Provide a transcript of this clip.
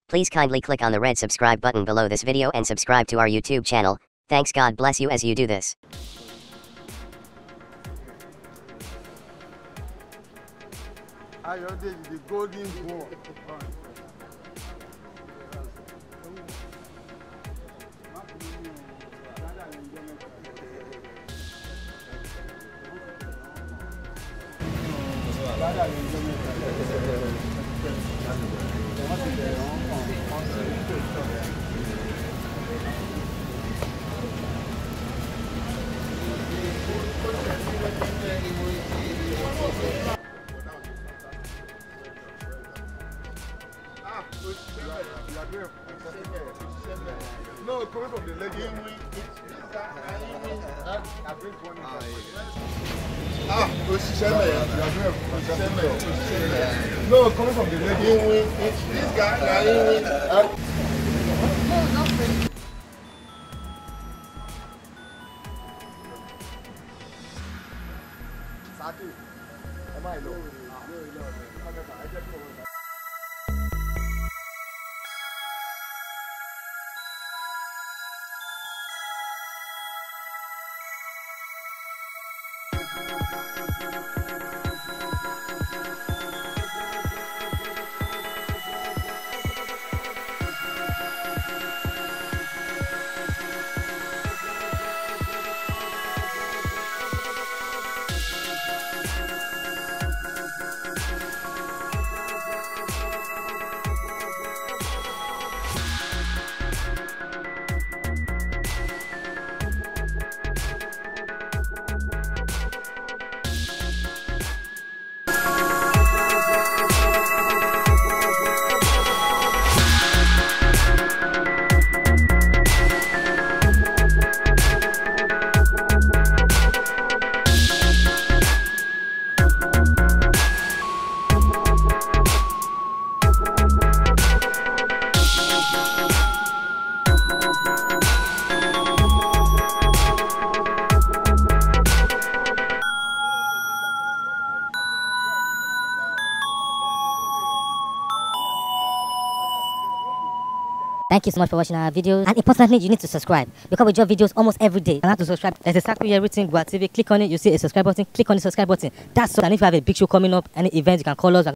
Please kindly click on the red subscribe button below this video and subscribe to our YouTube channel. Thanks, God bless you as you do this. The golden ball. No, coming from the leg. No, coming from the leg. This guy. Thank you so much for watching our videos, and importantly, you need to subscribe because we drop videos almost every day. And how to subscribe? There's a circle here written Gua TV. Click on it, you see a subscribe button. Click on the subscribe button. That's all. And if you have a big show coming up, any event, you can call us.